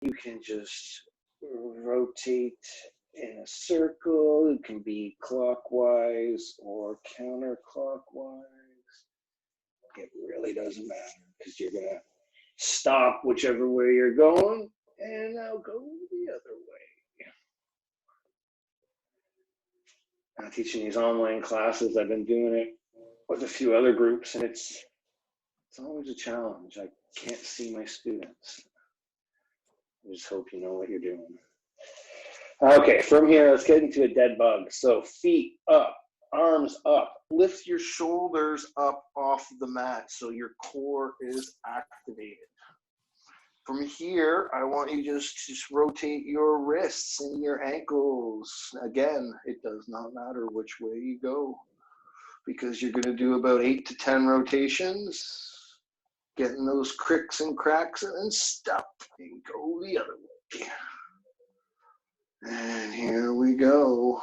You can just rotate in a circle. It can be clockwise or counterclockwise. It really doesn't matter because you're going to stop whichever way you're going and now go the other way. I'm teaching these online classes. I've been doing it with a few other groups, and it's always a challenge. I can't see my students. I just hope you know what you're doing. Okay, from here, let's get into a dead bug. So feet up, arms up, lift your shoulders up off the mat so your core is activated. From here, I want you just to rotate your wrists and your ankles. Again, it does not matter which way you go because you're going to do about 8 to 10 rotations, getting those cricks and cracks, and then stop and go the other way. And here we go.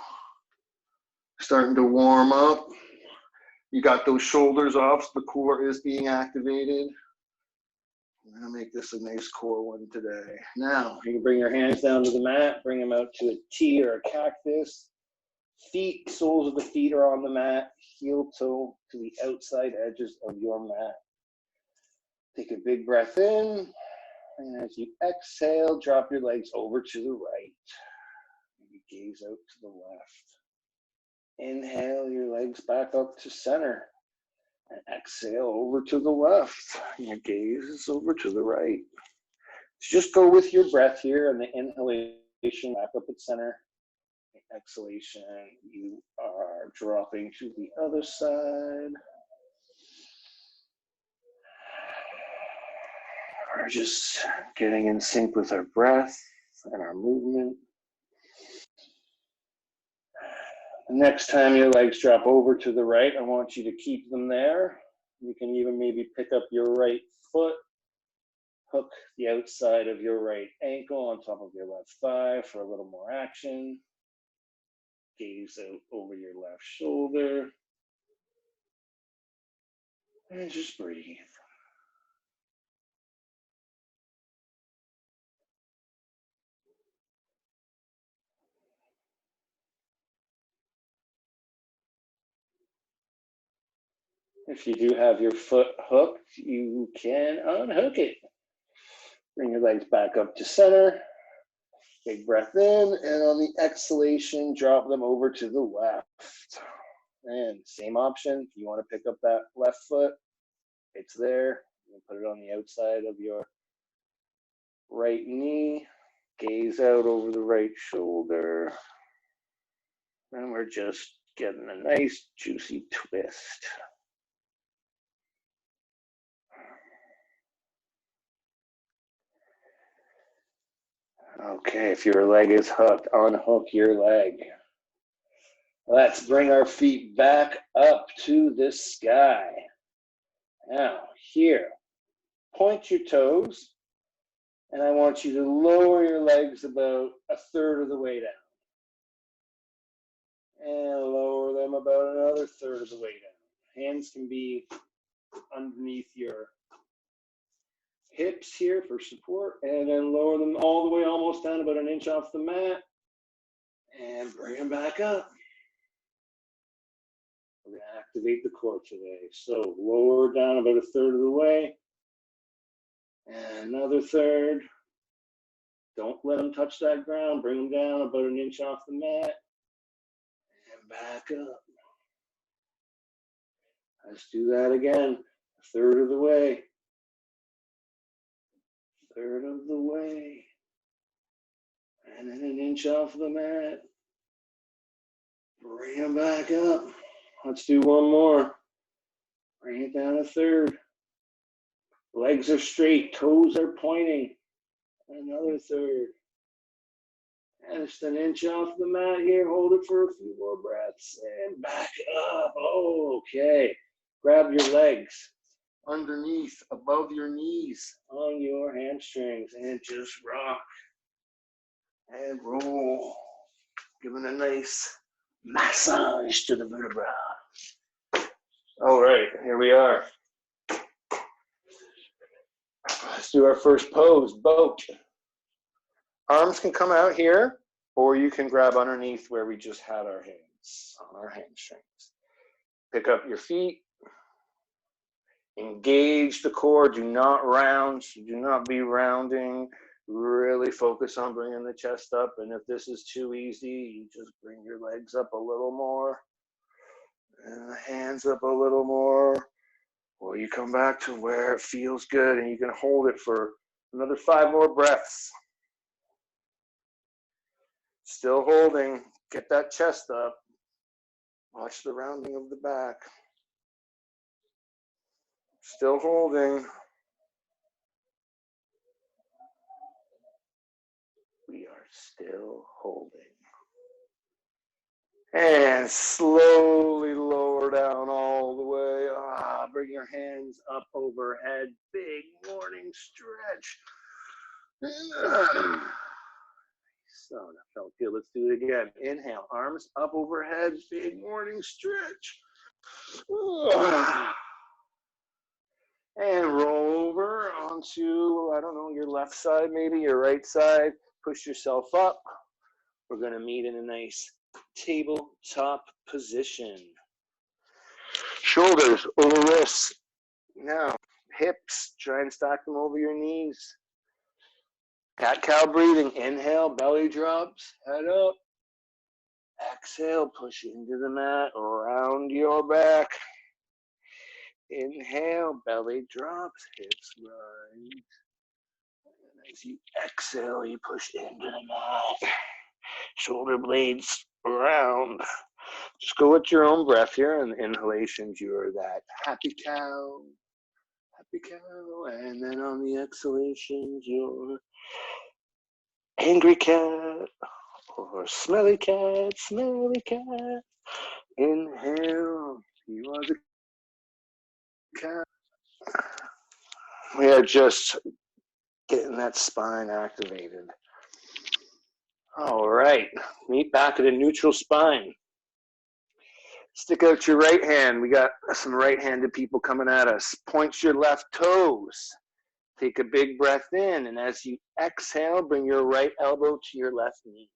Starting to warm up. You got those shoulders off, the core is being activated. I'm gonna make this a nice core one today. Now, you can bring your hands down to the mat, bring them out to a T or a cactus. Feet, soles of the feet are on the mat, heel toe to the outside edges of your mat. Take a big breath in, and as you exhale, drop your legs over to the right. Maybe gaze out to the left. Inhale your legs back up to center. And exhale over to the left. Your gaze is over to the right. So just go with your breath here, and the inhalation back up at center. The exhalation, you are dropping to the other side. We're just getting in sync with our breath and our movement. The next time your legs drop over to the right, I want you to keep them there. You can even maybe pick up your right foot, hook the outside of your right ankle on top of your left thigh for a little more action. Gaze out over your left shoulder. And just breathe. If you do have your foot hooked, you can unhook it. Bring your legs back up to center. Big breath in, and on the exhalation, drop them over to the left. And same option, if you want to pick up that left foot, it's there. You put it on the outside of your right knee. Gaze out over the right shoulder. And we're just getting a nice juicy twist. Okay, if your leg is hooked, unhook your leg. Let's bring our feet back up to the sky. Now, here, point your toes, and I want you to lower your legs about a third of the way down. And lower them about another third of the way down. Hands can be underneath your hips here for support, and then lower them all the way almost down about an inch off the mat, and bring them back up. We're going to activate the core today. So lower down about a third of the way, and another third. Don't let them touch that ground. Bring them down about an inch off the mat, and back up. Let's do that again. A third of the way. Third of the way. And then an inch off the mat. Bring them back up. Let's do one more. Bring it down a third. Legs are straight, toes are pointing. Another third. And just an inch off the mat here. Hold it for a few more breaths. And back up. Okay. Grab your legs underneath, above your knees, on your hamstrings, and just rock and roll. Giving a nice massage to the vertebra. All right, here we are. Let's do our first pose, boat. Arms can come out here, or you can grab underneath where we just had our hands, on our hamstrings. Pick up your feet. Engage the core. Do not round. Do not be rounding. Really focus on bringing the chest up. And if this is too easy, you just bring your legs up a little more. And the hands up a little more. Or you come back to where it feels good and you can hold it for another 5 more breaths. Still holding. Get that chest up. Watch the rounding of the back. Still holding. We are still holding. And slowly lower down all the way. Bring your hands up overhead. Big morning stretch. So that felt good. Let's do it again. Inhale, arms up overhead. Big morning stretch. And roll over onto, I don't know, your left side, maybe your right side. Push yourself up. We're going to meet in a nice tabletop position. Shoulders over wrists. Now, hips, try and stack them over your knees. Cat-cow breathing. Inhale, belly drops, head up. Exhale, push into the mat, round your back. Inhale, belly drops, hips rise. And as you exhale, you push into the mat. Shoulder blades around. Just go with your own breath here. And inhalations, you're that happy cow. Happy cow. And then on the exhalations, you're angry cat. Or smelly cat, smelly cat. Inhale, you are the cat. We are just getting that spine activated. All right, meet back at a neutral spine. Stick out your right hand. We got some right-handed people coming at us. Point your left toes. Take a big breath in, and as you exhale, bring your right elbow to your left knee.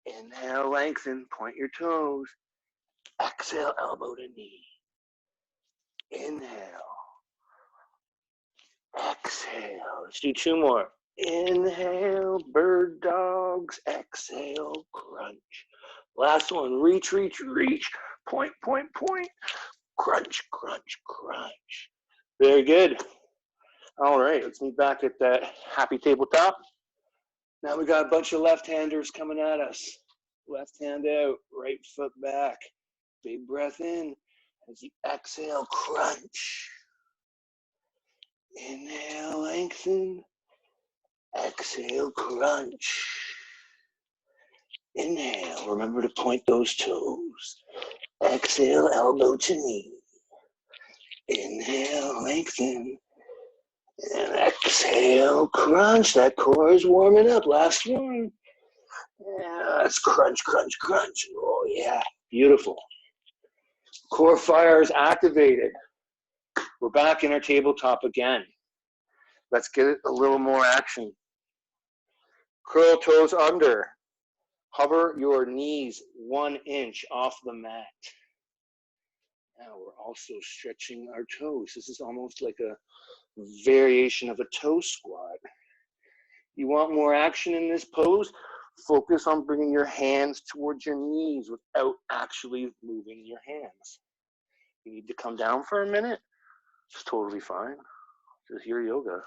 Inhale, lengthen, point your toes. Exhale, elbow to knee. Inhale. Exhale. Let's do 2 more. Inhale, bird dogs. Exhale, crunch. Last one. Reach, reach, reach. Point, point, point. Crunch, crunch, crunch. Very good. All right, let's meet back at that happy tabletop. Now we got a bunch of left-handers coming at us. Left hand out, right foot back. Big breath in. As you exhale, crunch. Inhale, lengthen. Exhale, crunch. Inhale, remember to point those toes. Exhale, elbow to knee. Inhale, lengthen. And exhale, crunch. That core is warming up. Last one. Yeah, let's crunch, crunch, crunch. Oh, yeah. Beautiful. Core fire is activated. We're back in our tabletop again. Let's get a little more action. Curl toes under. Hover your knees 1 inch off the mat. Now we're also stretching our toes. This is almost like a variation of a toe squat. You want more action in this pose? Focus on bringing your hands towards your knees without actually moving your hands. You need to come down for a minute? It's totally fine. Just your yoga.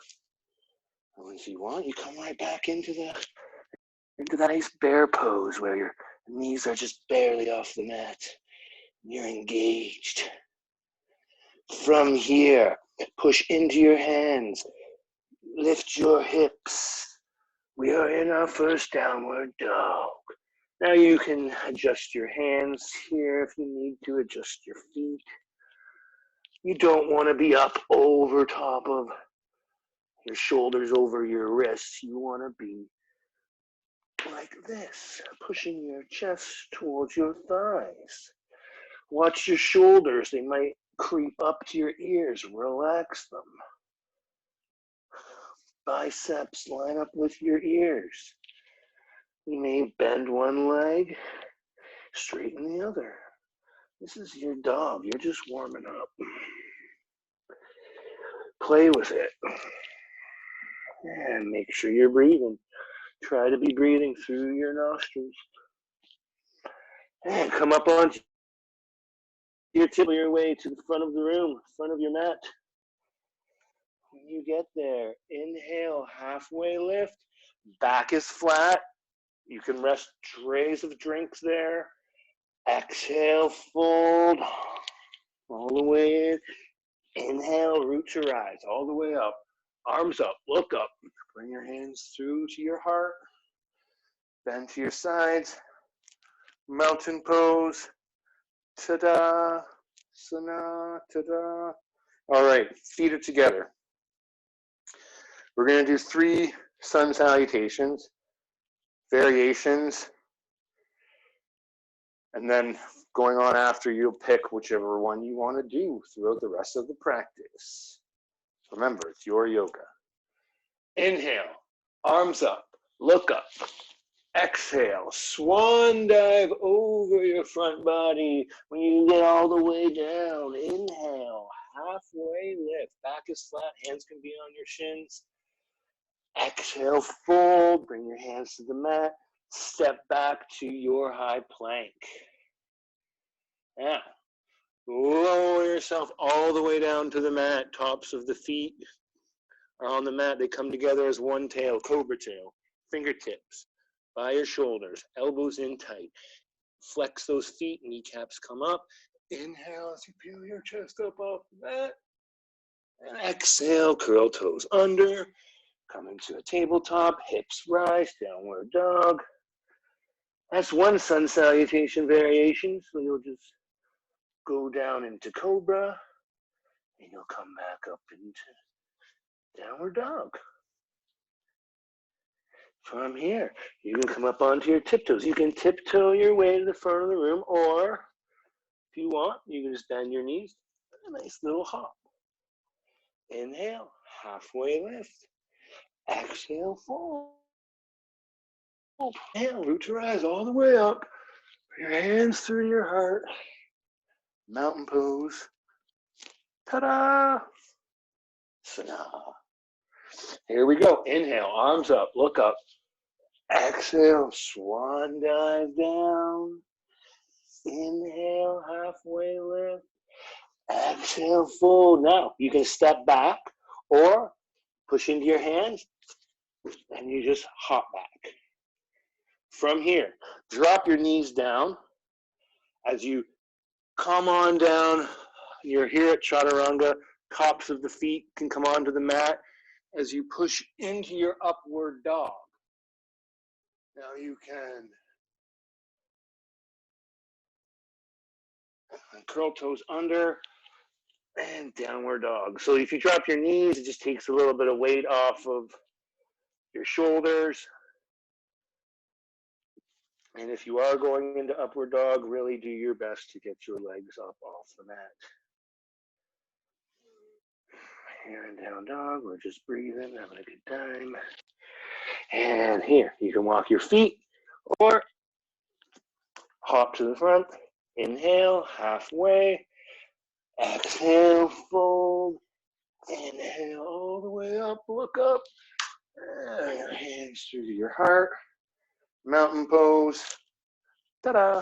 And if you want, you come right back into that nice bear pose where your knees are just barely off the mat. You're engaged. From here, push into your hands. Lift your hips. We are in our first downward dog. Now you can adjust your hands here if you need to, adjust your feet. You don't want to be up over top of your shoulders over your wrists. You want to be like this, pushing your chest towards your thighs. Watch your shoulders. They might creep up to your ears. Relax them. biceps line up with your ears. You may bend one leg, straighten the other. This is your dog. You're just warming up. Play with it. And make sure you're breathing. Try to be breathing through your nostrils. And come up onto your tip of your way to the front of the room, front of your mat. When you get there, inhale, halfway lift. Back is flat. You can rest trays of drinks there. Exhale, fold all the way in. Inhale, root to rise all the way up. Arms up, look up. Bring your hands through to your heart. Bend to your sides. Mountain pose. Ta-da, sana, ta-da. All right, feet are together. We're going to do 3 sun salutations, variations, and then going on after, you'll pick whichever one you want to do throughout the rest of the practice. Remember, it's your yoga. Inhale, arms up, look up. Exhale, swan dive over your front body. When you get all the way down, inhale, halfway lift. Back is flat, hands can be on your shins. Exhale, fold, bring your hands to the mat. Step back to your high plank. Now, lower yourself all the way down to the mat. Tops of the feet are on the mat. They come together as one tail, cobra tail. Fingertips by your shoulders, elbows in tight. Flex those feet, kneecaps come up. Inhale as you peel your chest up off the mat. And exhale, curl toes under. Come into a tabletop, hips rise, downward dog. That's one sun salutation variation. So you'll just go down into cobra, and you'll come back up into downward dog. From here, you can come up onto your tiptoes. You can tiptoe your way to the front of the room, or if you want, you can just bend your knees. A nice little hop. Inhale, halfway lift. Exhale, fold. Inhale, root to rise all the way up. Bring your hands through your heart. Mountain pose. Ta-da! Sana. Here we go. Inhale, arms up, look up. Exhale, swan dive down. Inhale, halfway lift. Exhale, fold. Now, you can step back or push into your hands and you just hop back. From here, drop your knees down as you come on down. You're here at Chaturanga. Tops of the feet can come onto the mat as you push into your upward dog. Now you can curl toes under and downward dog. So if you drop your knees, it just takes a little bit of weight off of your shoulders. And if you are going into upward dog, really do your best to get your legs up off the mat. Here and down dog, we're just breathing, having a good time. And here, you can walk your feet or hop to the front. Inhale, halfway. Exhale, fold. Inhale all the way up, look up. And your hands through your heart. Mountain pose. Ta-da.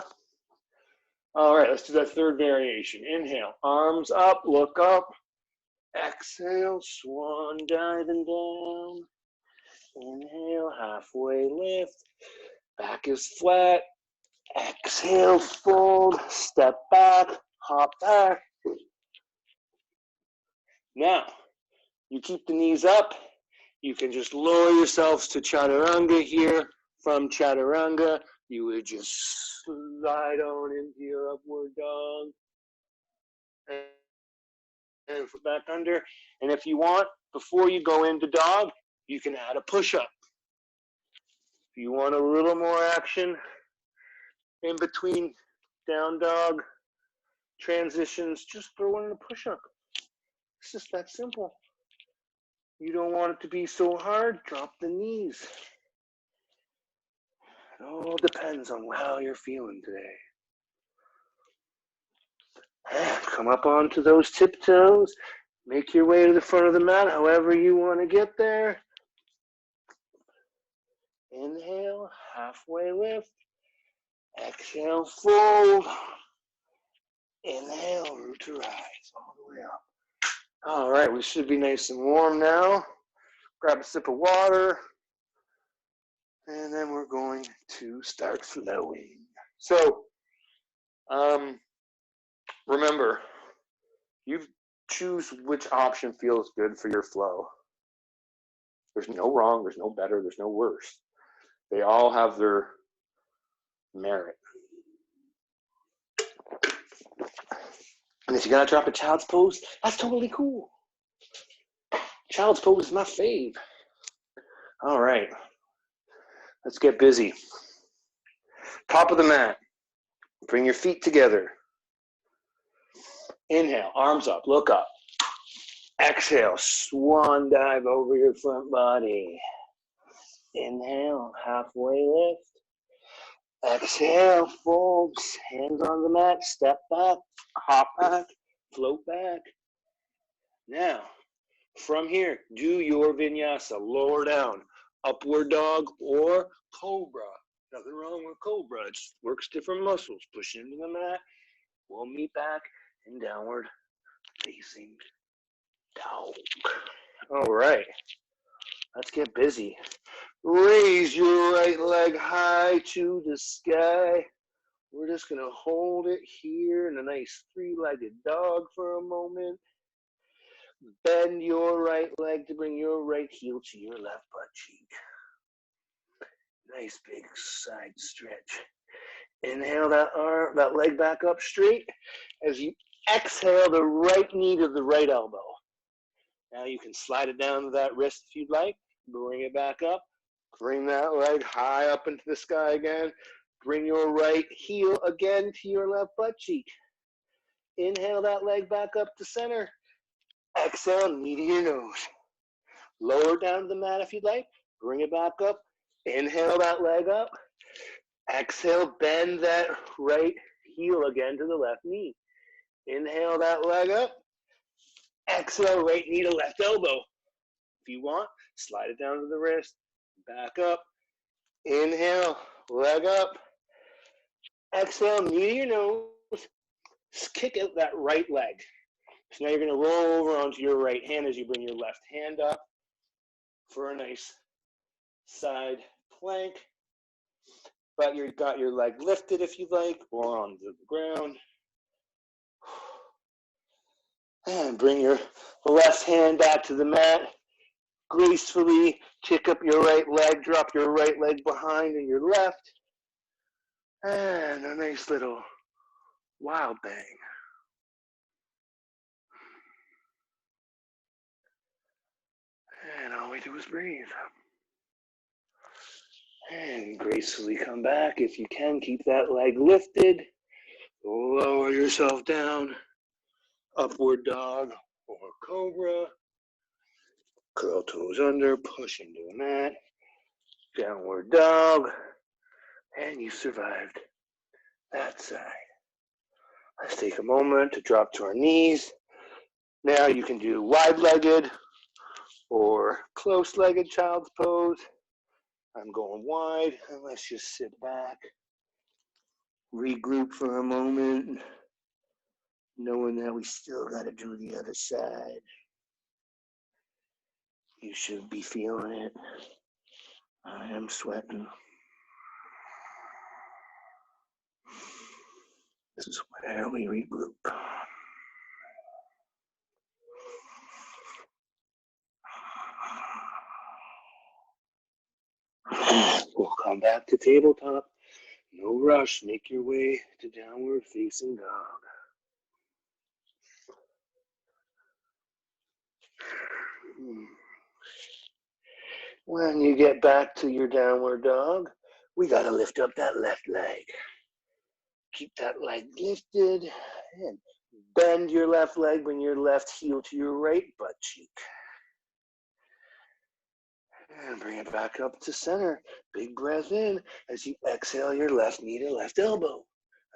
All right, let's do that third variation. Inhale, arms up, look up. Exhale, swan diving down. Inhale, halfway lift. Back is flat. Exhale, fold. Step back, hop back. Now, you keep the knees up. You can just lower yourselves to Chaturanga here. From Chaturanga, you would just slide on into your upward dog. And back under. And if you want, before you go into dog, you can add a push-up. If you want a little more action in between down dog transitions, just throw in a push-up. It's just that simple. you don't want it to be so hard, drop the knees. It all depends on how you're feeling today. Come up onto those tiptoes. Make your way to the front of the mat, however you want to get there. Inhale, halfway lift. Exhale, fold. Inhale, root to rise, all the way up. All right, we should be nice and warm now. Grab a sip of water. And then we're going to start flowing. So, remember, you choose which option feels good for your flow. There's no wrong, there's no better, there's no worse. They all have their merit. And if you gotta drop a child's pose, that's totally cool. Child's pose is my fave. All right, let's get busy. Top of the mat. Bring your feet together. Inhale, arms up, look up. Exhale, swan dive over your front body. Inhale, halfway lift. Exhale, fold, hands on the mat, step back, hop back, float back. Now, from here, do your vinyasa, lower down, upward dog or cobra. Nothing wrong with cobra, it just works different muscles. Push into the mat, we'll meet back in downward facing dog. All right, let's get busy. Raise your right leg high to the sky. We're just gonna hold it here in a nice three-legged dog for a moment. Bend your right leg to bring your right heel to your left butt cheek. Nice big side stretch. Inhale that leg back up straight. As you exhale, the right knee to the right elbow. Now you can slide it down to that wrist if you'd like. Bring it back up. Bring that leg high up into the sky again. Bring your right heel again to your left butt cheek. Inhale that leg back up to center. Exhale, knee to your nose. Lower down to the mat if you'd like. Bring it back up. Inhale that leg up. Exhale, bend that right heel again to the left knee. Inhale that leg up. Exhale, right knee to left elbow. If you want, slide it down to the wrist. Back up. Inhale, leg up. Exhale, knee to your nose. Kick out that right leg. So now you're going to roll over onto your right hand as you bring your left hand up for a nice side plank. But you've got your leg lifted if you like, or onto the ground. And bring your left hand back to the mat. Gracefully kick up your right leg, drop your right leg behind and your left. And a nice little wild bang. And all we do is breathe. And gracefully come back. If you can, keep that leg lifted. Lower yourself down. Upward dog or cobra. Curl toes under, push into the mat. Downward dog. And you survived that side. Let's take a moment to drop to our knees. Now you can do wide-legged or close-legged child's pose. I'm going wide, and let's just sit back, regroup for a moment, knowing that we still got to do the other side. You should be feeling it. I am sweating. This is where we regroup. We'll come back to tabletop. No rush. Make your way to downward facing dog. When you get back to your downward dog, we got to lift up that left leg. Keep that leg lifted and bend your left leg, bring your left heel to your right butt cheek. And bring it back up to center. Big breath in as you exhale your left knee to left elbow.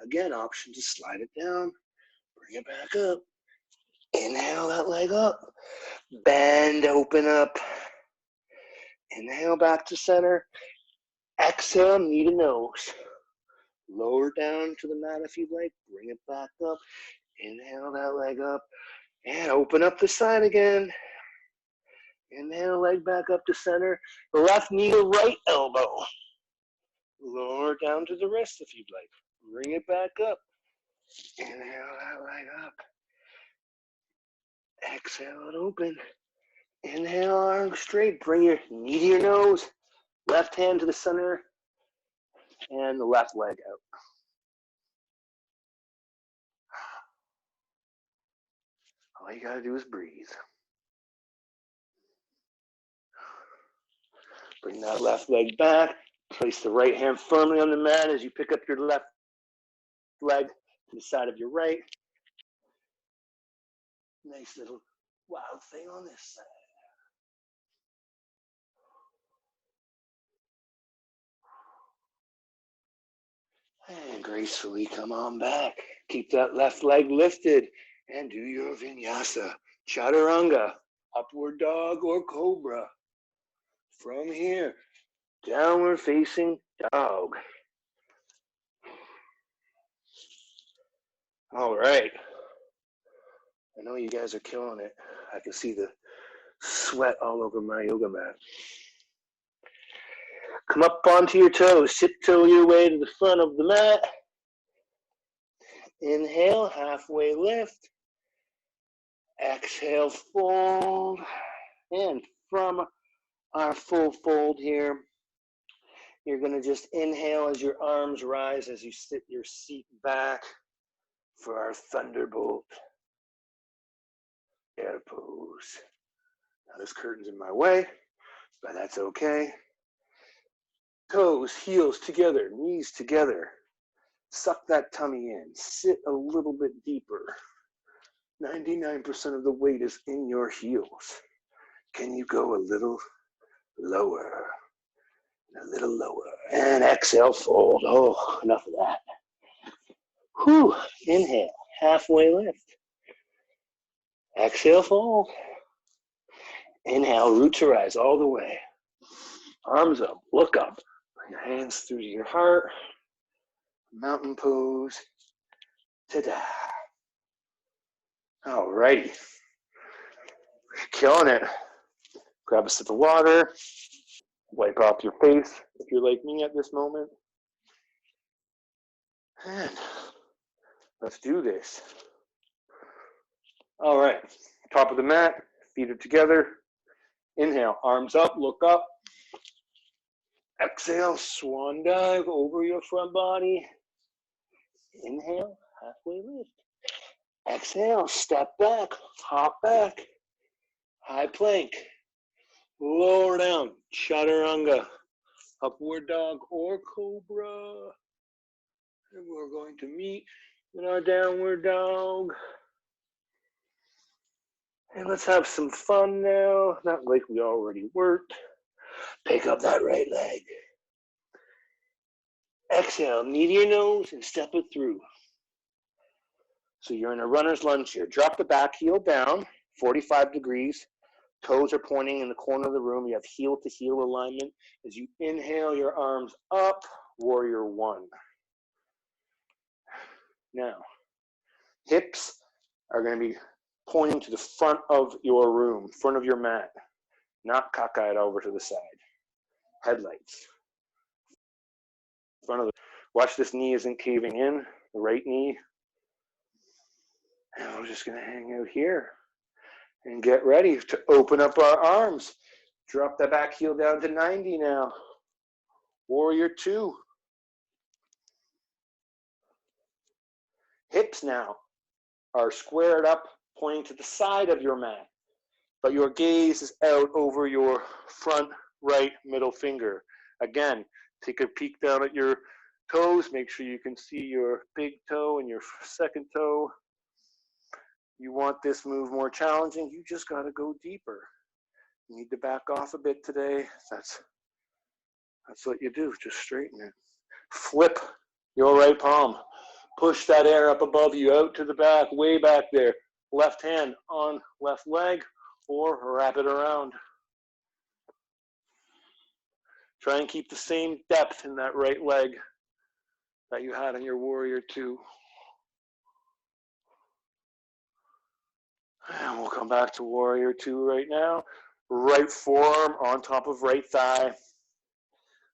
Again, option to slide it down. Bring it back up. Inhale that leg up. Bend, open up. Inhale back to center. Exhale, knee to nose. Lower down to the mat if you'd like. Bring it back up. Inhale that leg up. And open up the side again. Inhale, leg back up to center. Left knee to right elbow. Lower down to the wrist if you'd like. Bring it back up. Inhale that leg up. Exhale it open. Inhale, arms straight. Bring your knee to your nose. Left hand to the center. And the left leg out. All you gotta do is breathe. Bring that left leg back. Place the right hand firmly on the mat as you pick up your left leg to the side of your right. Nice little wild thing on this side. And gracefully come on back. Keep that left leg lifted and do your vinyasa, chaturanga, upward dog or cobra. From here, downward facing dog. All right. I know you guys are killing it. I can see the sweat all over my yoga mat. Come up onto your toes. Tiptoe your way to the front of the mat. Inhale, halfway lift. Exhale, fold. And from our full fold here, you're going to just inhale as your arms rise as you sit your seat back for our thunderbolt air pose. Now this curtain's in my way, but that's okay. Toes, heels together, knees together. Suck that tummy in. Sit a little bit deeper. 99% of the weight is in your heels. Can you go a little lower? A little lower. And exhale, fold. Oh, enough of that. Whew. Inhale, halfway lift. Exhale, fold. Inhale, root to rise all the way. Arms up, look up. Bring your hands through to your heart. Mountain pose. Ta-da. All righty. Killing it. Grab a sip of water. Wipe off your face if you're like me at this moment. And let's do this. All right. Top of the mat. Feet are together. Inhale. Arms up. Look up. Exhale. Swan dive over your front body. Inhale. Halfway lift. Exhale. Step back. Hop back. High plank. Lower down. Chaturanga. Upward dog or cobra. And we're going to meet in our downward dog. And let's have some fun now. Not like we already worked. Pick up that right leg. Exhale, knee to your nose and step it through. So you're in a runner's lunge here. Drop the back heel down, 45 degrees. Toes are pointing in the corner of the room. You have heel to heel alignment. As you inhale your arms up, warrior one. Now, hips are going to be pointing to the front of your room, front of your mat, not cockeyed over to the side. Headlights. Front of the, watch this knee isn't caving in, the right knee. And we're just going to hang out here and get ready to open up our arms. Drop that back heel down to 90 now. Warrior two. Hips now are squared up, pointing to the side of your mat, but your gaze is out over your front right middle finger. Again, take a peek down at your toes. Make sure you can see your big toe and your second toe. You want this move more challenging, you just got to go deeper. You need to back off a bit today. That's what you do. Just straighten it. Flip your right palm. Push that air up above you, out to the back, way back there. Left hand on left leg, or wrap it around. Try and keep the same depth in that right leg that you had in your Warrior Two. And we'll come back to Warrior Two right now. Right forearm on top of right thigh.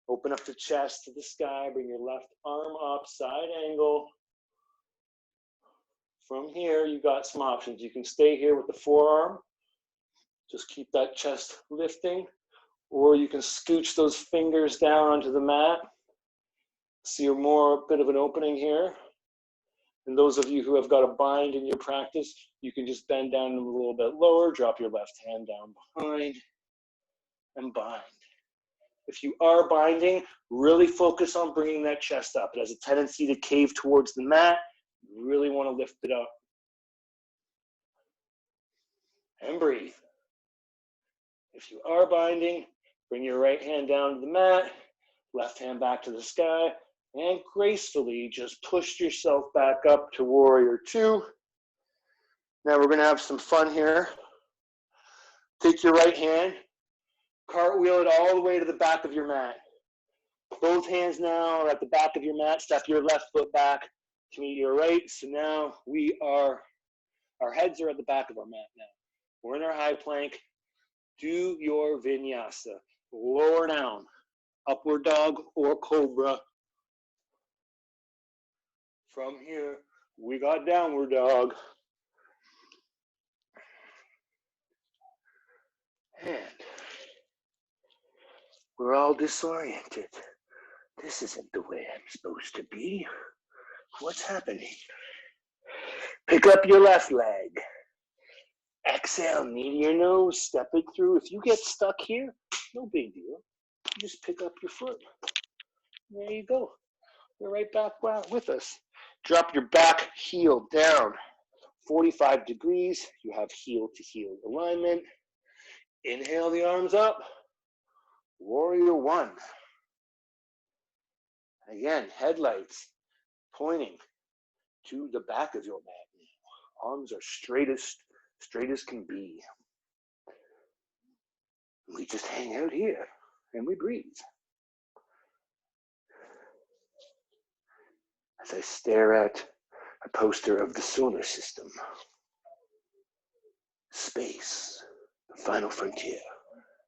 Open up the chest to the sky. Bring your left arm up, side angle. From here, you got some options. You can stay here with the forearm. Just keep that chest lifting. Or you can scooch those fingers down onto the mat. See a bit of an opening here. And those of you who have got a bind in your practice, you can just bend down a little bit lower, drop your left hand down behind, and bind. If you are binding, really focus on bringing that chest up. It has a tendency to cave towards the mat. You really want to lift it up. And breathe. If you are binding, bring your right hand down to the mat, left hand back to the sky, and gracefully just push yourself back up to Warrior Two. Now we're going to have some fun here. Take your right hand, cartwheel it all the way to the back of your mat. Both hands now are at the back of your mat. Step your left foot back to meet your right. So now our heads are at the back of our mat now. We're in our high plank. Do your vinyasa. Lower down, upward dog or cobra. From here, we got downward dog. And we're all disoriented. This isn't the way I'm supposed to be. What's happening? Pick up your left leg. Exhale, knee to your nose, step it through. If you get stuck here, no big deal. You just pick up your foot. There you go. You're right back with us. Drop your back heel down. 45 degrees. You have heel to heel alignment. Inhale the arms up. Warrior One. Again, headlights pointing to the back of your mat. Arms are straight as can be. We just hang out here and we breathe. As I stare at a poster of the solar system. Space, the final frontier.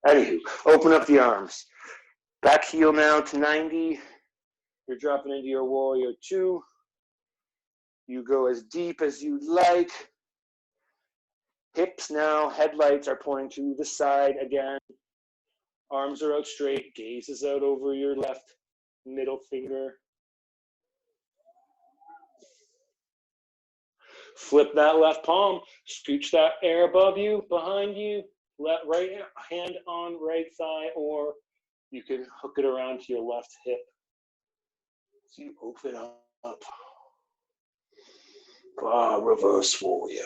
Anywho, open up the arms. Back heel now to 90. You're dropping into your Warrior Two. You go as deep as you like. Hips now, headlights are pointing to the side again. Arms are out straight, gaze is out over your left middle finger. Flip that left palm, scooch that air above you, behind you, right hand on right thigh, or you can hook it around to your left hip. So you open up. Reverse warrior.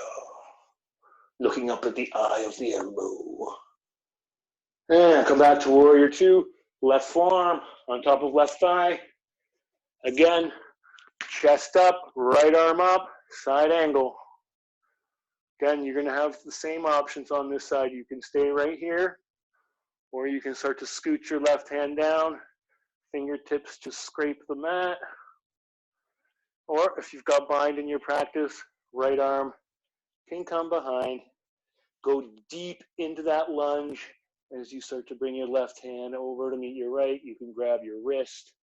Looking up at the eye of the elbow. And come back to Warrior Two. Left forearm on top of left thigh. Again, chest up, right arm up, side angle. Again, you're going to have the same options on this side. You can stay right here, or you can start to scoot your left hand down. Fingertips just scrape the mat. Or if you've got bind in your practice, right arm can come behind. Go deep into that lunge. As you start to bring your left hand over to meet your right, you can grab your wrist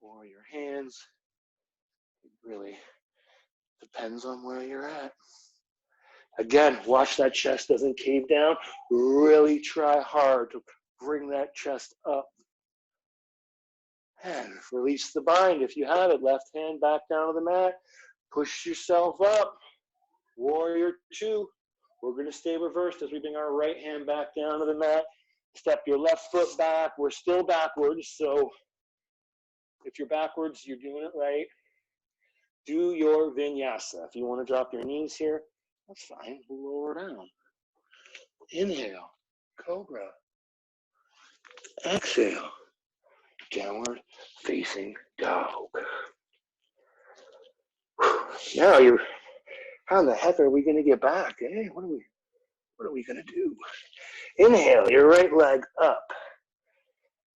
or your hands. It really depends on where you're at. Again, watch that chest doesn't cave down. Really try hard to bring that chest up. And release the bind if you have it. Left hand back down to the mat. Push yourself up. Warrior Two. We're going to stay reversed as we bring our right hand back down to the mat. Step your left foot back. We're still backwards, so if you're backwards, you're doing it right. Do your vinyasa. If you want to drop your knees here, that's fine. We'll lower down. Inhale. cobra. Exhale, downward facing dog. Now you're, how the heck are we gonna get back? Eh? What are we gonna do? Inhale, your right leg up.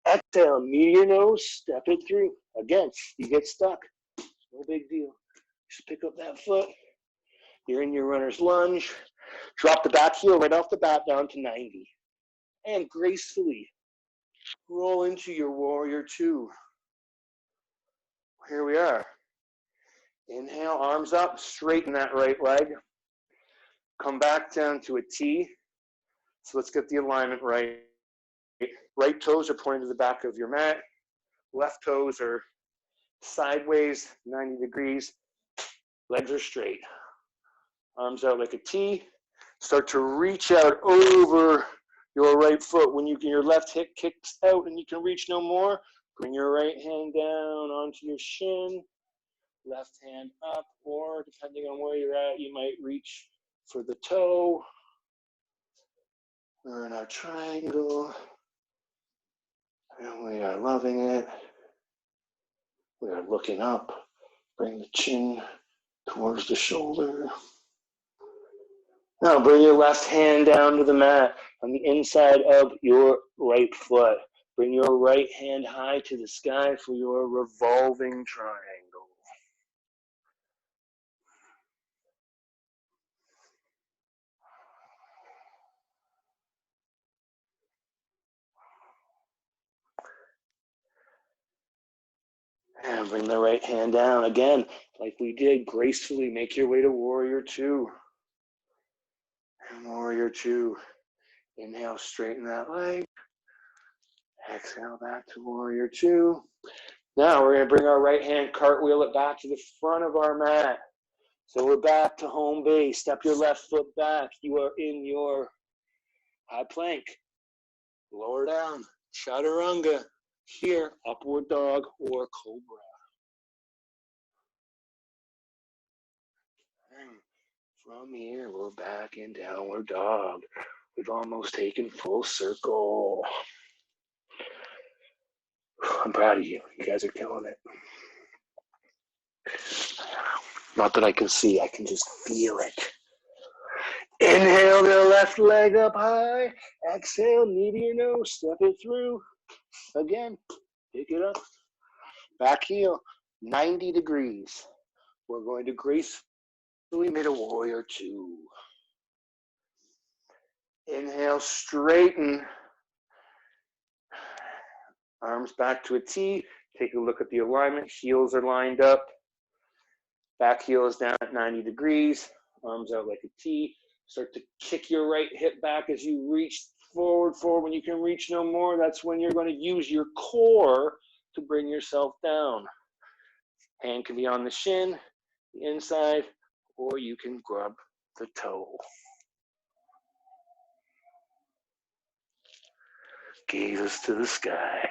Exhale, meet your nose, step it through. Again, you get stuck, no big deal. Just pick up that foot. You're in your runner's lunge. Drop the back heel right off the bat down to 90. And gracefully roll into your warrior two. Here we are. Inhale, arms up, straighten that right leg. Come back down to a T. So let's get the alignment right. Right toes are pointing to the back of your mat. Left toes are sideways, 90 degrees. Legs are straight. Arms out like a T. Start to reach out over your right foot. When your left hip kicks out and you can reach no more, bring your right hand down onto your shin. Left hand up, or depending on where you're at, you might reach for the toe. We're in our triangle. And we are loving it. We are looking up. Bring the chin towards the shoulder. Now bring your left hand down to the mat on the inside of your right foot. Bring your right hand high to the sky for your revolving triangle. And bring the right hand down again, like we did. Gracefully make your way to warrior two. And warrior two. Inhale, straighten that leg. Exhale back to warrior two. Now we're going to bring our right hand, cartwheel it back to the front of our mat. So we're back to home base. Step your left foot back. You are in your high plank. Lower down. Chaturanga. Here, upward dog or cobra. And from here, we're back in downward dog. We've almost taken full circle. I'm proud of you. You guys are killing it. Not that I can see, I can just feel it. Inhale the left leg up high. Exhale, knee to your nose, step it through. Again, pick it up. Back heel, 90 degrees. We're going to gracefully make a warrior two. Inhale, straighten. Arms back to a T. Take a look at the alignment. Heels are lined up. Back heel is down at 90 degrees. Arms out like a T. Start to kick your right hip back as you reach forward. When you can reach no more, that's when you're going to use your core to bring yourself down. Hand can be on the shin, the inside, or you can grab the toe. Gaze us to the sky.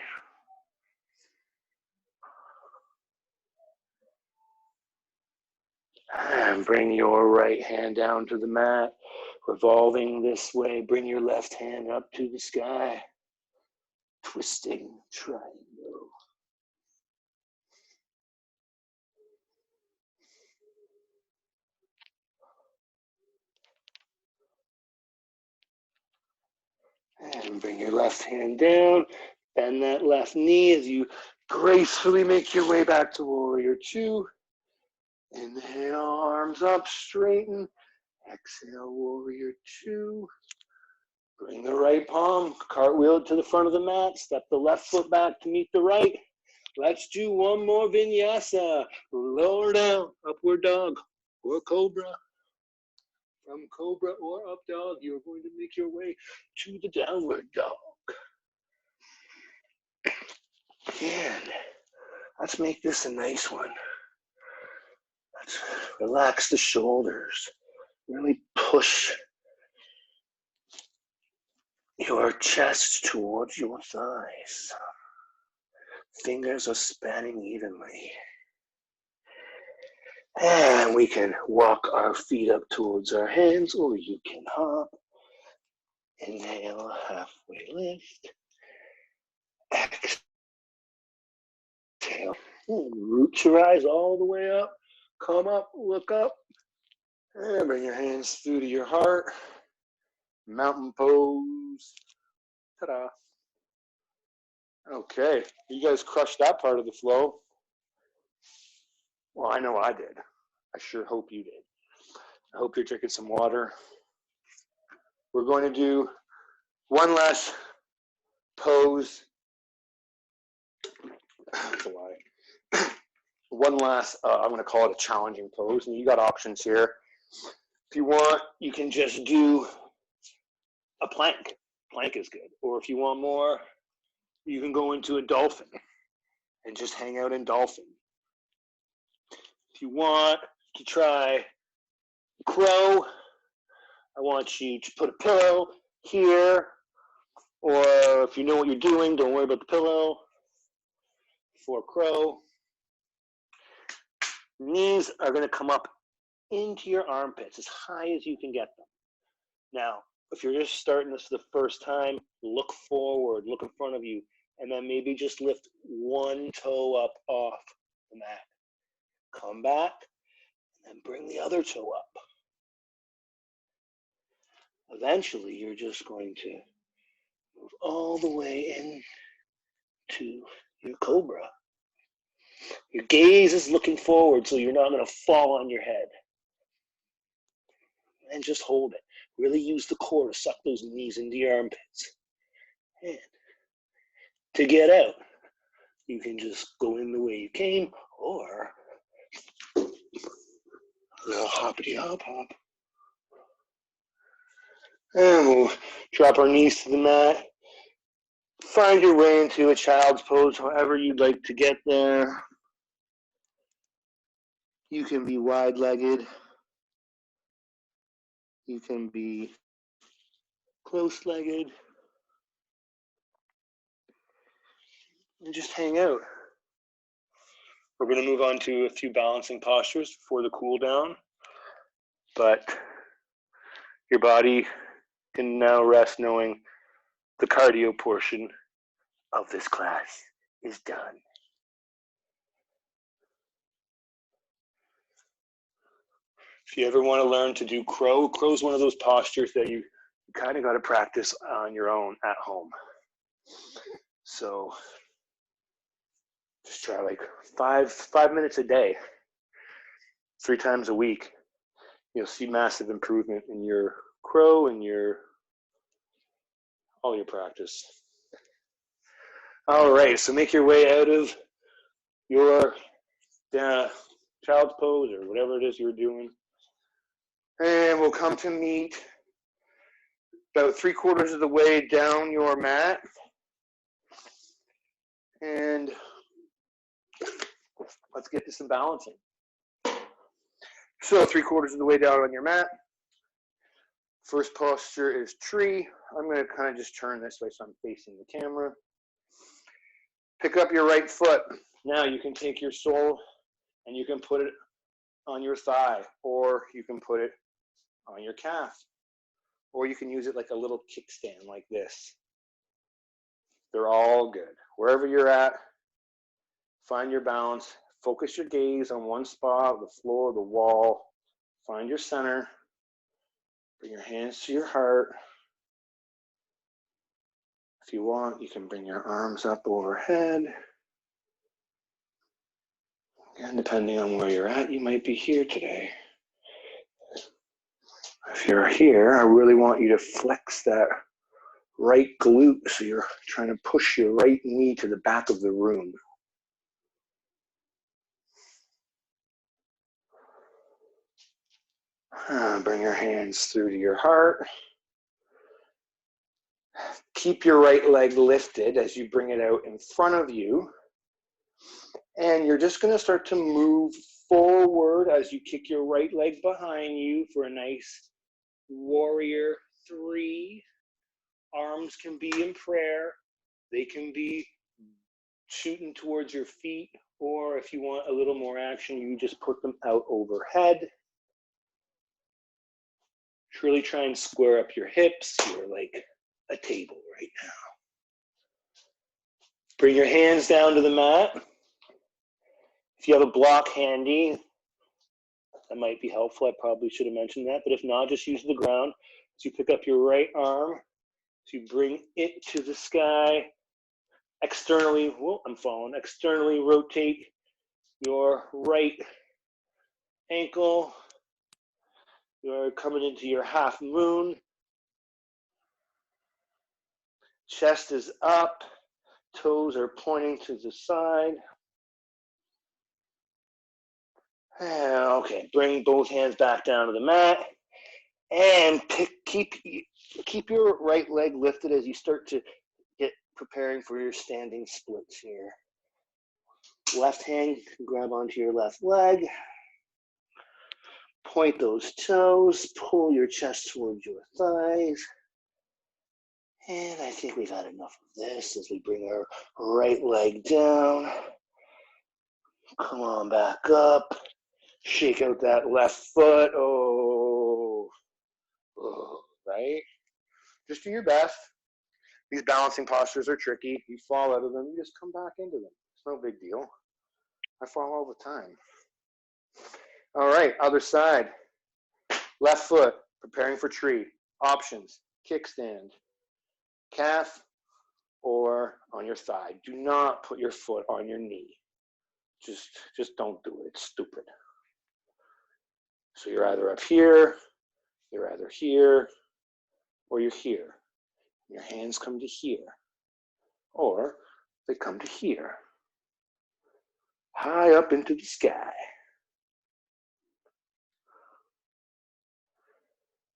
And bring your right hand down to the mat, revolving this way. Bring your left hand up to the sky. Twisting triangle. And bring your left hand down. Bend that left knee as you gracefully make your way back to warrior two. Inhale, arms up, straighten. Exhale, warrior two. Bring the right palm, cartwheel to the front of the mat. Step the left foot back to meet the right. Let's do one more vinyasa. Lower down, upward dog or cobra. From cobra or up dog, you're going to make your way to the downward dog. And let's make this a nice one. Let's relax the shoulders. Really push your chest towards your thighs. Fingers are spanning evenly. And we can walk our feet up towards our hands, or you can hop. Inhale, halfway lift. Exhale. Root your eyes all the way up. Come up, look up. And bring your hands through to your heart. Mountain pose. Ta-da. Okay, you guys crushed that part of the flow. Well, I know I did. I sure hope you did. I hope you're drinking some water. We're going to do one last pose. That's a lie. One last, I'm going to call it a challenging pose. And you got options here. If you want, you can just do a plank. Plank is good. Or if you want more, you can go into a dolphin and just hang out in dolphin. If you want to try crow, I want you to put a pillow here. Or if you know what you're doing, don't worry about the pillow. For crow, knees are going to come up into your armpits as high as you can get them. Now, if you're just starting this for the first time, look forward, look in front of you, and then maybe just lift one toe up off the mat. Come back, and then bring the other toe up. Eventually, you're just going to move all the way into your cobra. Your gaze is looking forward, so you're not going to fall on your head. And just hold it. Really use the core to suck those knees into your armpits. And to get out, you can just go in the way you came, or a little hoppity hop hop. And we'll drop our knees to the mat. Find your way into a child's pose, however you'd like to get there. You can be wide-legged. You can be close-legged. And just hang out. We're going to move on to a few balancing postures for the cool down. But your body can now rest knowing the cardio portion of this class is done. If you ever want to learn to do crow, crow is one of those postures that you kind of got to practice on your own at home. So just try like five minutes a day, 3 times a week. You'll see massive improvement in your crow and all your practice. All right, so make your way out of your child's pose or whatever it is you're doing. And we'll come to meet about 3/4 of the way down your mat. And let's get to some balancing. So 3/4 of the way down on your mat. First posture is tree. I'm going to kind of just turn this way so I'm facing the camera. Pick up your right foot. Now you can take your sole and you can put it on your thigh, or you can put it on your calf, or you can use it like a little kickstand like this. They're all good. Wherever you're at, find your balance. Focus your gaze on one spot, the floor, the wall. Find your center. Bring your hands to your heart. If you want, you can bring your arms up overhead. And depending on where you're at, you might be here today. If you're here, I really want you to flex that right glute. So you're trying to push your right knee to the back of the room. Bring your hands through to your heart. Keep your right leg lifted as you bring it out in front of you. And you're just going to start to move forward as you kick your right leg behind you for a nice warrior 3. Arms can be in prayer. They can be shooting towards your feet. Or if you want a little more action, you just put them out overhead. Really try and square up your hips. You're like a table right now. Bring your hands down to the mat. If you have a block handy, that might be helpful. I probably should have mentioned that, but if not, just use the ground. So you pick up your right arm, so you bring it to the sky. Externally, whoa, I'm falling. Externally rotate your right ankle. You're coming into your half moon. Chest is up. Toes are pointing to the side. Okay, bring both hands back down to the mat. And keep your right leg lifted as you start to get preparing for your standing splits here. Left hand, grab onto your left leg. Point those toes, pull your chest towards your thighs. And I think we've had enough of this as we bring our right leg down. Come on back up. Shake out that left foot. Oh, right? Just do your best. These balancing postures are tricky. You fall out of them, you just come back into them. It's no big deal. I fall all the time. All right, other side. Left foot, preparing for tree. Options, kickstand, calf, or on your thigh. Do not put your foot on your knee. Just don't do it. It's stupid. So you're either up here, you're either here, or you're here. Your hands come to here, or they come to here. High up into the sky.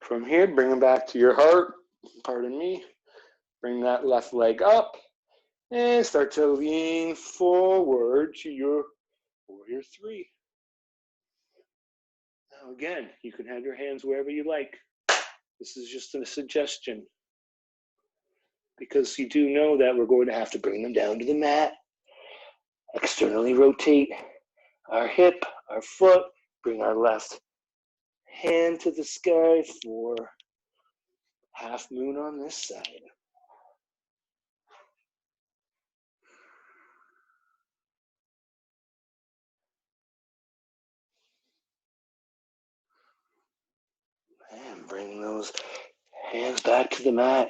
From here, bring them back to your heart. Pardon me. Bring that left leg up and start to lean forward to your warrior three. Now again, you can have your hands wherever you like. This is just a suggestion because you do know that we're going to have to bring them down to the mat. Externally rotate our hip, our foot, bring our left hand to the sky for half moon on this side. And bring those hands back to the mat.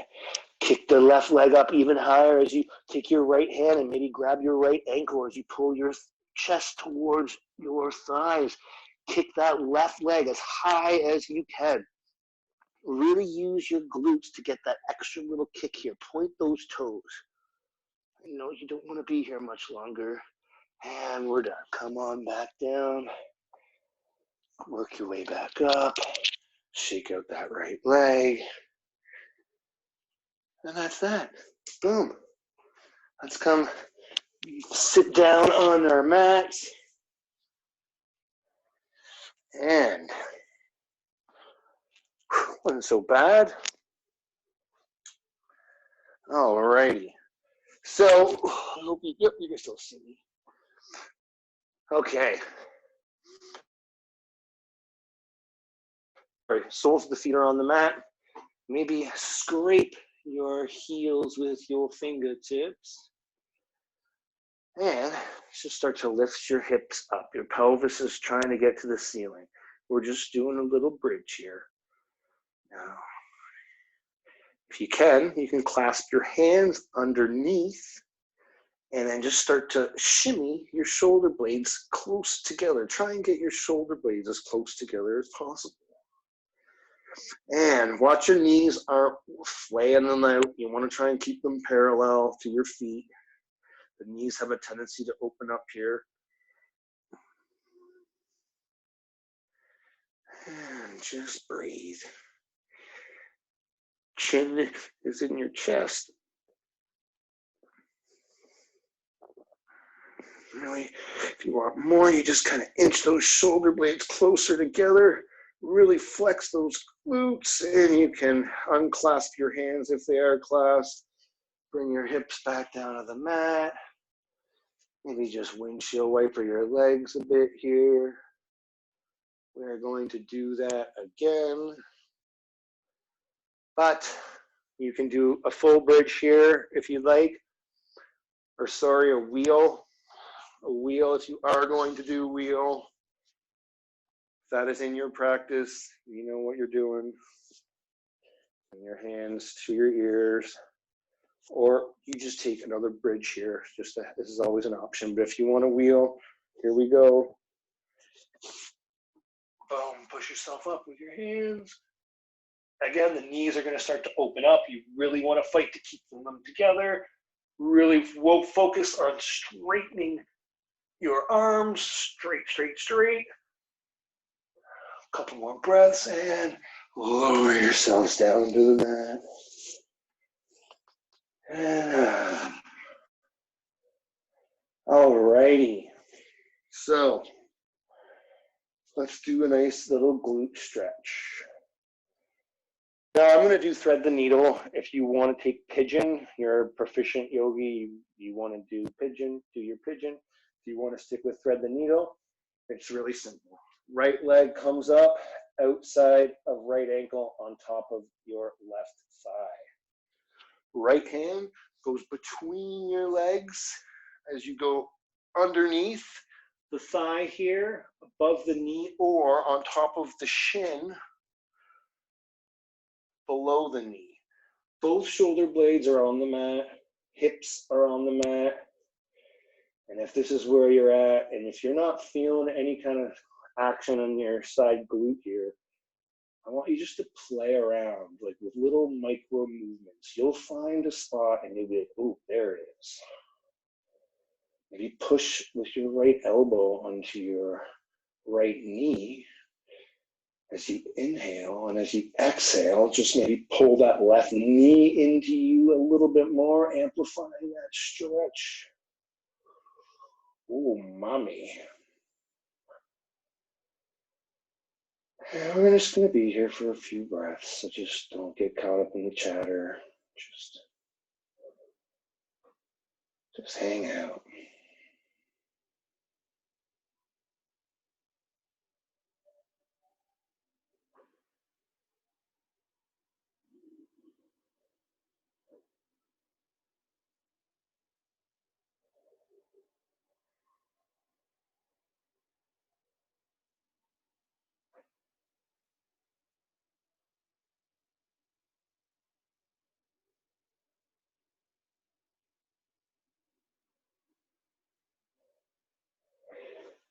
Kick the left leg up even higher as you take your right hand and maybe grab your right ankle as you pull your chest towards your thighs. Kick that left leg as high as you can. Really use your glutes to get that extra little kick here. Point those toes. I know you don't want to be here much longer. And we're done. Come on back down. Work your way back up. Shake out that right leg. And that's that. Boom. Let's come sit down on our mats. And wasn't so bad. Alrighty. So, I hope you can still see me. Okay. All right, soles of the feet are on the mat. Maybe scrape your heels with your fingertips. And just start to lift your hips up. Your pelvis is trying to get to the ceiling. We're just doing a little bridge here. Now, if you can clasp your hands underneath and then just start to shimmy your shoulder blades close together. Try and get your shoulder blades as close together as possible. And watch your knees aren't flaying them out. You want to try and keep them parallel to your feet. The knees have a tendency to open up here. And just breathe. Chin is in your chest. Really, if you want more, you just kind of inch those shoulder blades closer together. Really flex those glutes, and you can unclasp your hands if they are clasped. Bring your hips back down to the mat. Maybe just windshield wiper your legs a bit here. We're going to do that again. But you can do a full bridge here if you'd like, or sorry, a wheel. A wheel if you are going to do wheel. If that is in your practice, you know what you're doing. Bring your hands to your ears. Or you just take another bridge here. This is always an option. But if you want a wheel, here we go. Boom, push yourself up with your hands. Again, the knees are going to start to open up. You really want to fight to keep them together. Really focus on straightening your arms straight, straight, straight. A couple more breaths and lower yourselves down to the mat. And all righty. So let's do a nice little glute stretch. Now I'm going to do thread the needle. If you want to take pigeon, you're a proficient yogi, you want to do pigeon, do your pigeon. If you want to stick with thread the needle, it's really simple. Right leg comes up, outside of right ankle on top of your left thigh. Right hand goes between your legs as you go underneath the thigh here, above the knee, or on top of the shin, below the knee. Both shoulder blades are on the mat, hips are on the mat. And if this is where you're at, and if you're not feeling any kind of action on your side glute here, I want you just to play around, like with little micro movements. You'll find a spot and you'll be like, oh, there it is. Maybe push with your right elbow onto your right knee as you inhale, and as you exhale, just maybe pull that left knee into you a little bit more, amplifying that stretch. Oh, mommy. And we're just going to be here for a few breaths, so just don't get caught up in the chatter. Just hang out.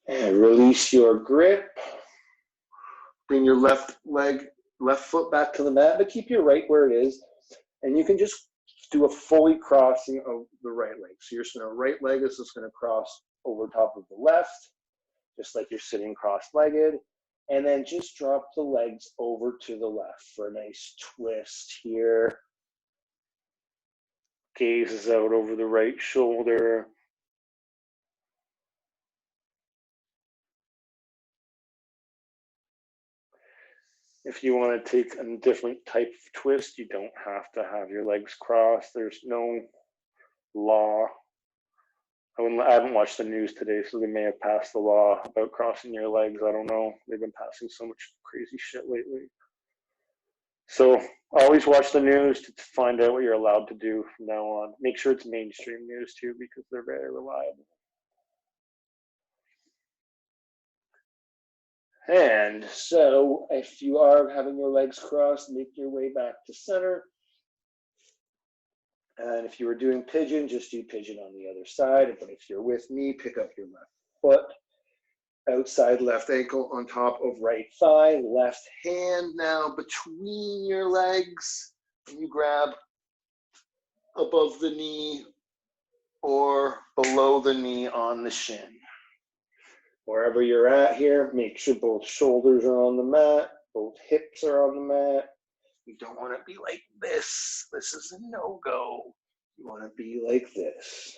And release your grip. Bring your left foot back to the mat, but keep your right where it is. And you can just do a fully crossing of the right leg. So your right leg is just going to cross over top of the left, just like you're sitting cross-legged. And then just drop the legs over to the left for a nice twist here. Gaze is out over the right shoulder. If you want to take a different type of twist, you don't have to have your legs crossed. There's no law. I haven't watched the news today, so they may have passed the law about crossing your legs. I don't know. They've been passing so much crazy shit lately. So always watch the news to find out what you're allowed to do from now on. Make sure it's mainstream news too, because they're very reliable. And so if you are having your legs crossed, make your way back to center. And if you were doing pigeon, just do pigeon on the other side. But if you're with me, pick up your left foot, outside left ankle on top of right thigh, left hand now between your legs. And you grab above the knee or below the knee on the shin. Wherever you're at here, make sure both shoulders are on the mat, both hips are on the mat. You don't want to be like this. This is a no-go. You want to be like this.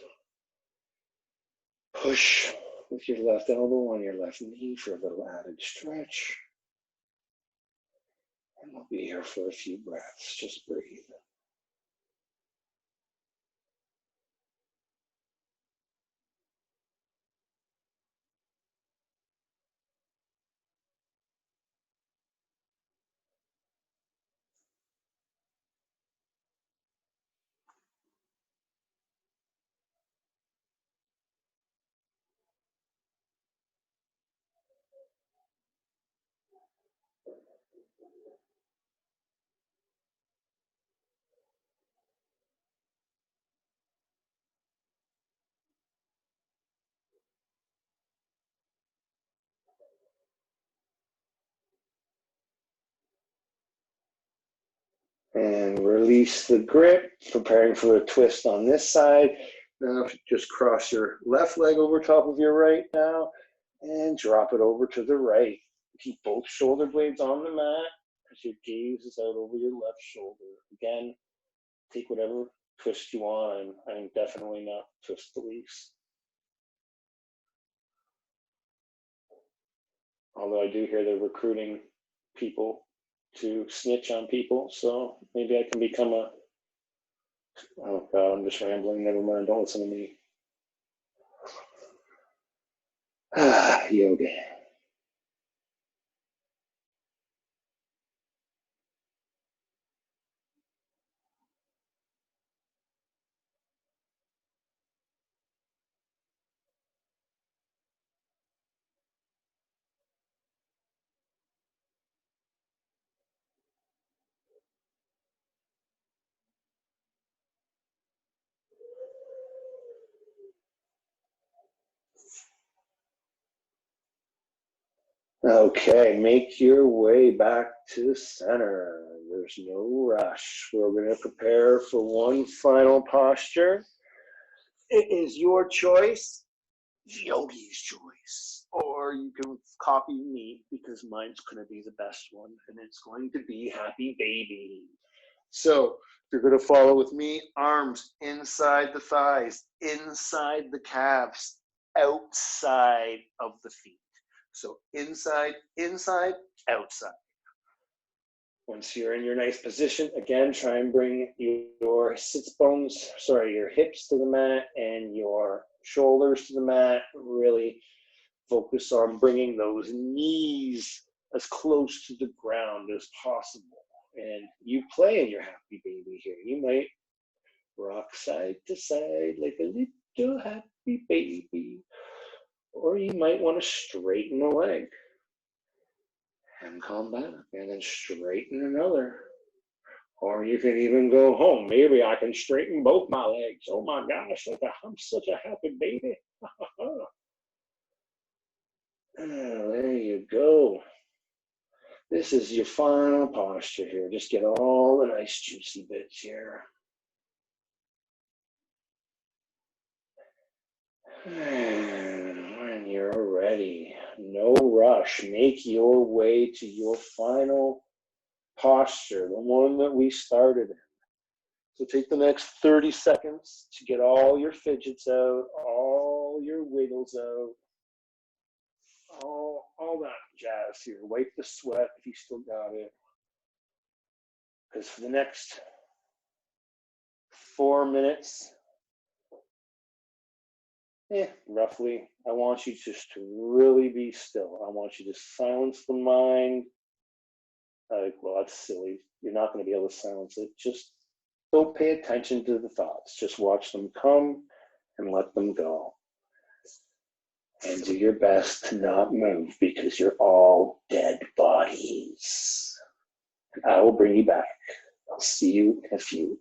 Push with your left elbow on your left knee for a little added stretch. And we'll be here for a few breaths. Just breathe. And release the grip, preparing for a twist on this side. Now just cross your left leg over top of your right now and drop it over to the right. Keep both shoulder blades on the mat as your gaze is out over your left shoulder. Again, take whatever twist you want. I'm definitely not twist release. Although I do hear they're recruiting people to snitch on people, so maybe I can become a, oh God, I'm just rambling, never mind, don't listen to me. Yoga. Okay, make your way back to center. There's no rush. We're going to prepare for one final posture. It is your choice, Yogi's choice. Or you can copy me because mine's going to be the best one, and it's going to be Happy Baby. So if you're going to follow with me, arms inside the thighs, inside the calves, outside of the feet. So inside, inside, outside. Once you're in your nice position, again, try and bring your your hips to the mat and your shoulders to the mat. Really focus on bringing those knees as close to the ground as possible. And you play in your Happy Baby here. You might rock side to side like a little happy baby. Or you might want to straighten a leg and come back and then straighten another. Or you can even go home. Maybe I can straighten both my legs. Oh my gosh, I'm such a happy baby. There you go. This is your final posture here. Just get all the nice juicy bits here. And when you're ready, no rush. Make your way to your final posture, the one that we started in. So take the next 30 seconds to get all your fidgets out, all your wiggles out, all that jazz here. Wipe the sweat if you still got it. Because for the next 4 minutes, roughly, I want you just to really be still. I want you to silence the mind. Well, that's silly. You're not going to be able to silence it. Just don't pay attention to the thoughts. Just watch them come and let them go. And do your best to not move because you're all dead bodies. I will bring you back. I'll see you in a few.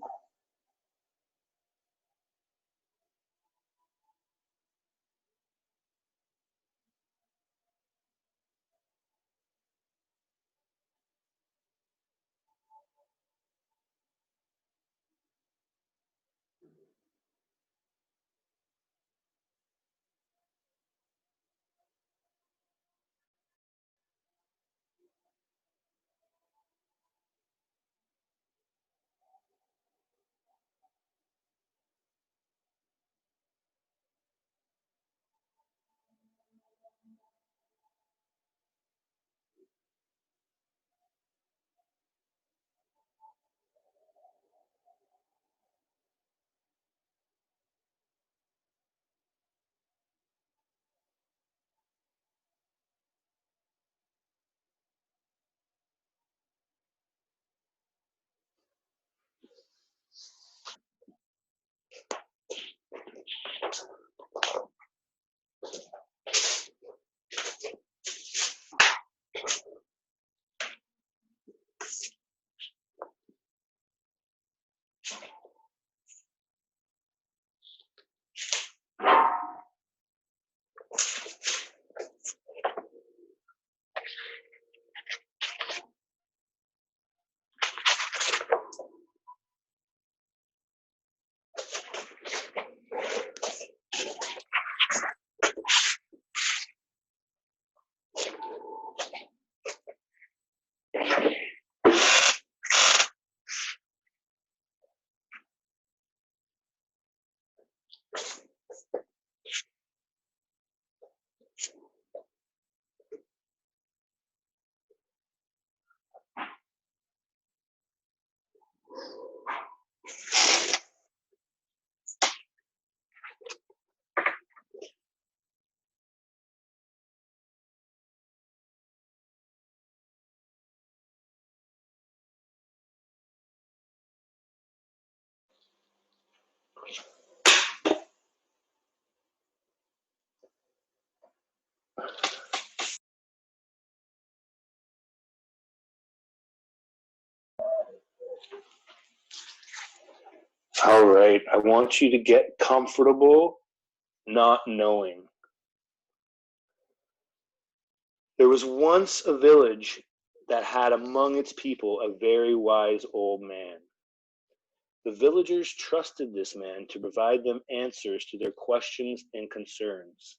All right, I want you to get comfortable not knowing. There was once a village that had among its people a very wise old man. The villagers trusted this man to provide them answers to their questions and concerns.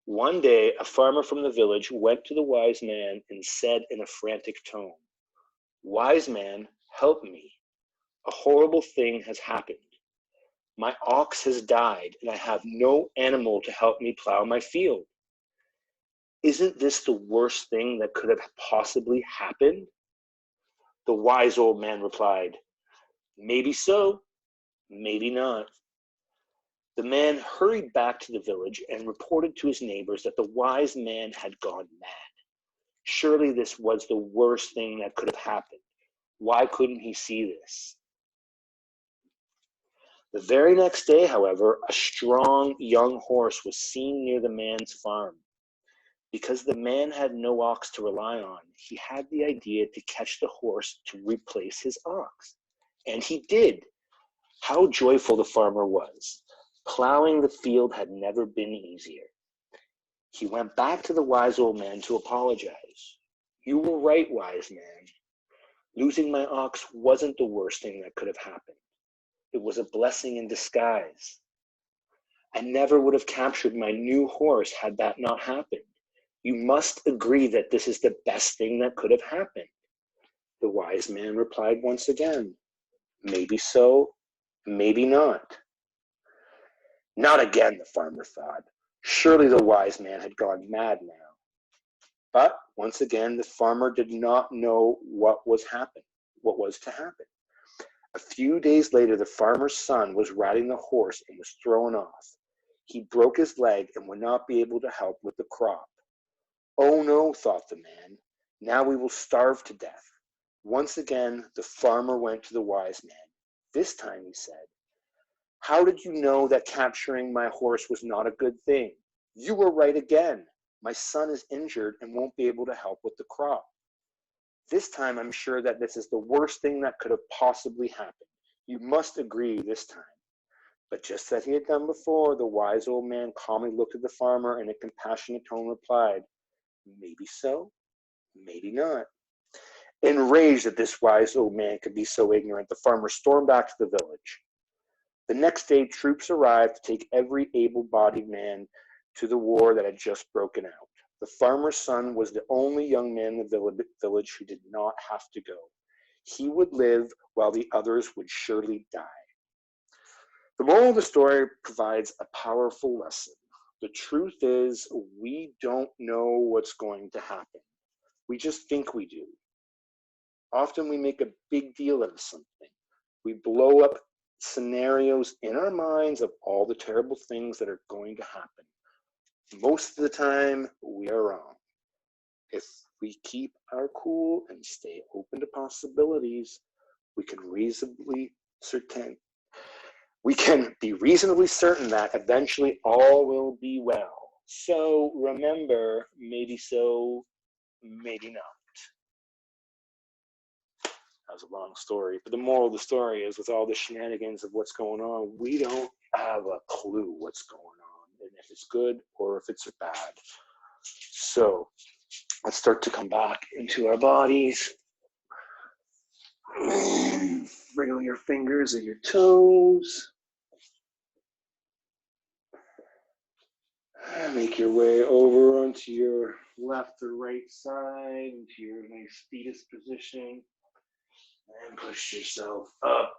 One day, a farmer from the village went to the wise man and said in a frantic tone, "Wise man, help me. A horrible thing has happened. My ox has died, and I have no animal to help me plow my field. Isn't this the worst thing that could have possibly happened?" The wise old man replied, "Maybe so, maybe not." The man hurried back to the village and reported to his neighbors that the wise man had gone mad. Surely this was the worst thing that could have happened. Why couldn't he see this? The very next day, however, a strong young horse was seen near the man's farm. Because the man had no ox to rely on, he had the idea to catch the horse to replace his ox. And he did. How joyful the farmer was. Plowing the field had never been easier. He went back to the wise old man to apologize. "You were right, wise man. Losing my ox wasn't the worst thing that could have happened. It was a blessing in disguise. I never would have captured my new horse had that not happened. You must agree that this is the best thing that could have happened." The wise man replied once again, "Maybe so, maybe not." Not again, the farmer thought. Surely the wise man had gone mad now. But once again, the farmer did not know what was to happen. A few days later, the farmer's son was riding the horse and was thrown off. He broke his leg and would not be able to help with the crop. "Oh no," thought the man, "now we will starve to death." Once again, the farmer went to the wise man. This time he said, "How did you know that capturing my horse was not a good thing?" "You were right again. My son is injured and won't be able to help with the crop. This time I'm sure that this is the worst thing that could have possibly happened. You must agree this time." But just as he had done before, the wise old man calmly looked at the farmer and in a compassionate tone replied, "Maybe so, maybe not." Enraged that this wise old man could be so ignorant, the farmer stormed back to the village. The next day, troops arrived to take every able-bodied man to the war that had just broken out. The farmer's son was the only young man in the village who did not have to go. He would live while the others would surely die. The moral of the story provides a powerful lesson. The truth is, we don't know what's going to happen. We just think we do. Often we make a big deal out of something. We blow up scenarios in our minds of all the terrible things that are going to happen. Most of the time, we are wrong. If we keep our cool and stay open to possibilities, we can be reasonably certain that eventually all will be well. So remember, maybe so, maybe not. That was a long story, but the moral of the story is, with all the shenanigans of what's going on, we don't have a clue what's going on, and if it's good or if it's bad. So let's start to come back into our bodies. Wriggle your fingers and your toes. Make your way over onto your left or right side into your nice fetus position. And push yourself up.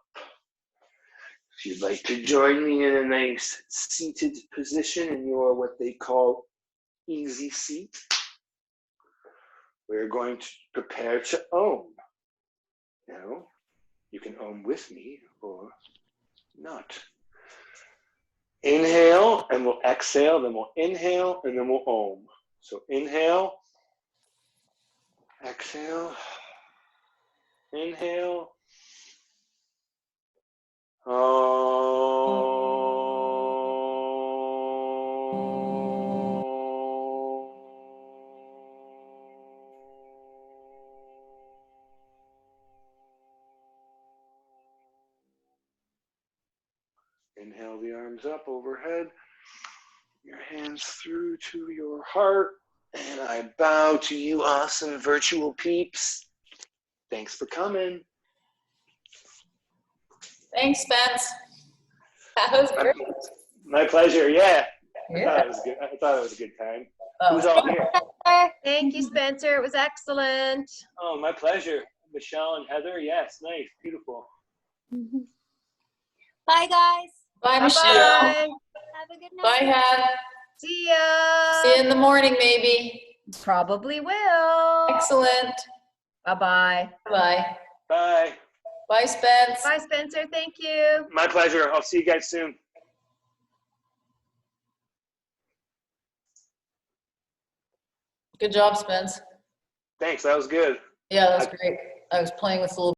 If you'd like to join me in a nice seated position in your what they call easy seat. We're going to prepare to Om. Now, you can Om with me or not. Inhale, and we'll exhale, then we'll inhale, and then we'll Om. So inhale, exhale, inhale. Inhale the arms up overhead, your hands through to your heart, and I bow to you awesome virtual peeps. Thanks for coming. Thanks, Spence. That was great. My pleasure, yeah. I Yeah. thought it was good. I thought it was a good time. Oh. Who's all here? Thank you, Spencer. It was excellent. Oh, my pleasure. Michelle and Heather, yes, nice, beautiful. Bye, guys. Bye, Michelle. Bye. Have a good night. Bye, Had. See ya. See you in the morning, maybe. Probably will. Excellent. Bye-bye. Bye. Bye. Bye, Spence. Bye, Spencer. Thank you. My pleasure. I'll see you guys soon. Good job, Spence. Thanks, that was good. Yeah, that's great. I was playing with the little